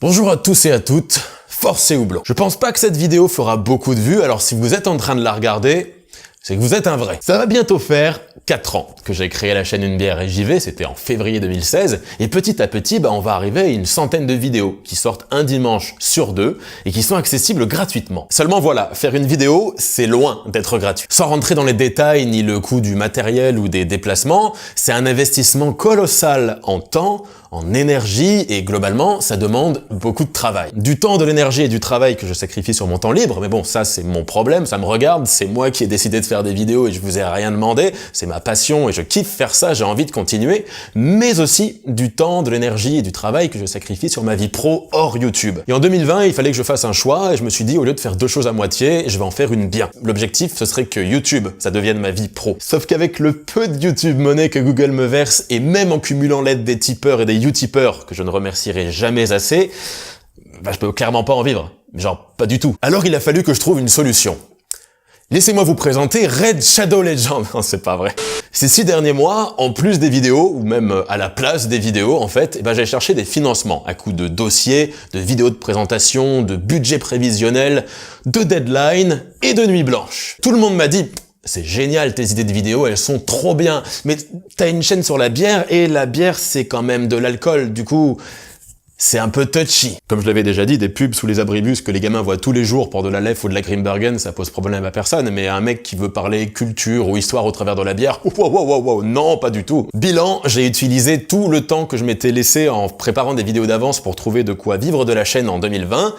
Bonjour à tous et à toutes, force et houblon. Je pense pas que cette vidéo fera beaucoup de vues, alors si vous êtes en train de la regarder, c'est que vous êtes un vrai. Ça va bientôt faire 4 ans que j'ai créé la chaîne Une bière et j'y vais, c'était en février 2016, et petit à petit, on va arriver à une centaine de vidéos qui sortent un dimanche sur 2 et qui sont accessibles gratuitement. Seulement voilà, faire une vidéo, c'est loin d'être gratuit. Sans rentrer dans les détails ni le coût du matériel ou des déplacements, c'est un investissement colossal en temps, en énergie, et globalement, ça demande beaucoup de travail. Du temps, de l'énergie et du travail que je sacrifie sur mon temps libre, mais bon, ça c'est mon problème, ça me regarde, c'est moi qui ai décidé de faire des vidéos et je vous ai rien demandé, c'est ma passion et je kiffe faire ça, j'ai envie de continuer, mais aussi du temps, de l'énergie et du travail que je sacrifie sur ma vie pro hors YouTube. Et en 2020, il fallait que je fasse un choix et je me suis dit, au lieu de faire deux choses à moitié, je vais en faire une bien. L'objectif, ce serait que YouTube, ça devienne ma vie pro. Sauf qu'avec le peu de YouTube money que Google me verse, et même en cumulant l'aide des tipeurs et des utipeurs, que je ne remercierai jamais assez, je peux clairement pas en vivre. Genre, pas du tout. Alors il a fallu que je trouve une solution. Laissez-moi vous présenter Raid Shadow Legends. Non, c'est pas vrai. Ces 6 derniers mois, en plus des vidéos, ou même à la place des vidéos, en fait, j'ai cherché des financements à coup de dossiers, de vidéos de présentation, de budget prévisionnel, de deadline et de nuit blanche. Tout le monde m'a dit, c'est génial tes idées de vidéos, elles sont trop bien, mais t'as une chaîne sur la bière et la bière c'est quand même de l'alcool, du coup c'est un peu touchy. Comme je l'avais déjà dit, des pubs sous les abribus que les gamins voient tous les jours pour de la Lef ou de la Grimbergen, ça pose problème à personne, mais un mec qui veut parler culture ou histoire au travers de la bière, wow, non, pas du tout. Bilan, j'ai utilisé tout le temps que je m'étais laissé en préparant des vidéos d'avance pour trouver de quoi vivre de la chaîne en 2020,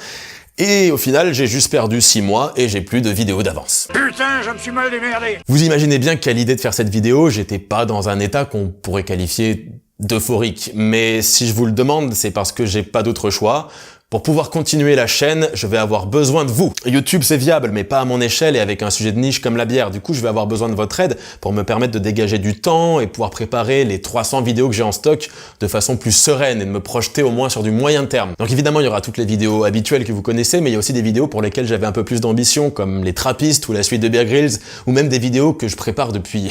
et au final, j'ai juste perdu 6 mois et j'ai plus de vidéos d'avance. Putain, je me suis mal démerdé. Vous imaginez bien qu'à l'idée de faire cette vidéo, j'étais pas dans un état qu'on pourrait qualifier d'euphorique. Mais si je vous le demande, c'est parce que j'ai pas d'autre choix. Pour pouvoir continuer la chaîne, je vais avoir besoin de vous. YouTube c'est viable, mais pas à mon échelle et avec un sujet de niche comme la bière. Du coup, je vais avoir besoin de votre aide pour me permettre de dégager du temps et pouvoir préparer les 300 vidéos que j'ai en stock de façon plus sereine et de me projeter au moins sur du moyen terme. Donc évidemment, il y aura toutes les vidéos habituelles que vous connaissez, mais il y a aussi des vidéos pour lesquelles j'avais un peu plus d'ambition, comme les Trappistes ou la suite de Bear Grylls, ou même des vidéos que je prépare depuis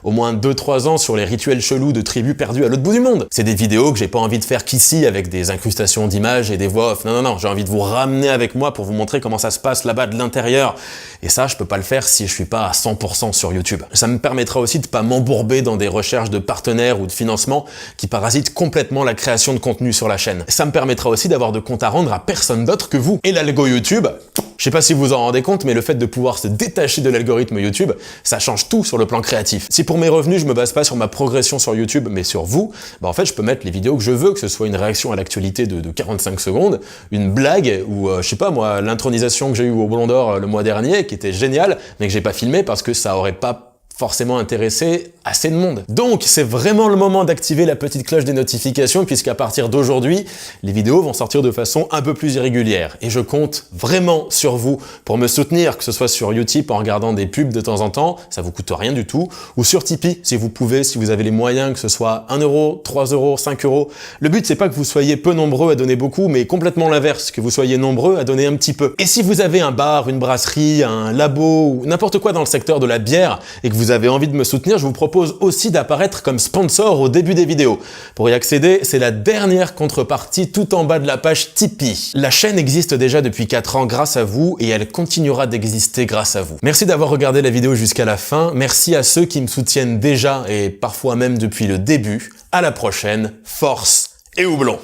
au moins 2-3 ans sur les rituels chelous de tribus perdues à l'autre bout du monde. C'est des vidéos que j'ai pas envie de faire qu'ici avec des incrustations d'images et des voix off. Non, j'ai envie de vous ramener avec moi pour vous montrer comment ça se passe là-bas de l'intérieur. Et ça, je peux pas le faire si je suis pas à 100% sur YouTube. Ça me permettra aussi de pas m'embourber dans des recherches de partenaires ou de financement qui parasitent complètement la création de contenu sur la chaîne. Ça me permettra aussi d'avoir de comptes à rendre à personne d'autre que vous. Et l'algo YouTube, je sais pas si vous en rendez compte, mais le fait de pouvoir se détacher de l'algorithme YouTube, ça change tout sur le plan créatif. Si pour mes revenus, je me base pas sur ma progression sur YouTube, mais sur vous, en fait, je peux mettre les vidéos que je veux, que ce soit une réaction à l'actualité de 45 secondes, une blague, ou je sais pas moi, l'intronisation que j'ai eue au Ballon d'Or le mois dernier, qui était géniale, mais que j'ai pas filmé parce que ça aurait pas forcément intéressé assez de monde. Donc c'est vraiment le moment d'activer la petite cloche des notifications puisqu'à partir d'aujourd'hui, les vidéos vont sortir de façon un peu plus irrégulière. Et je compte vraiment sur vous pour me soutenir, que ce soit sur Utip en regardant des pubs de temps en temps, ça vous coûte rien du tout, ou sur Tipeee si vous pouvez, si vous avez les moyens, que ce soit 1 euro, 3 euros, 5 euros. Le but c'est pas que vous soyez peu nombreux à donner beaucoup, mais complètement l'inverse, que vous soyez nombreux à donner un petit peu. Et si vous avez un bar, une brasserie, un labo, ou n'importe quoi dans le secteur de la bière, et que vous avez envie de me soutenir, je vous propose aussi d'apparaître comme sponsor au début des vidéos. Pour y accéder, c'est la dernière contrepartie tout en bas de la page Tipeee. La chaîne existe déjà depuis 4 ans grâce à vous et elle continuera d'exister grâce à vous. Merci d'avoir regardé la vidéo jusqu'à la fin. Merci à ceux qui me soutiennent déjà et parfois même depuis le début. À la prochaine, force et houblon!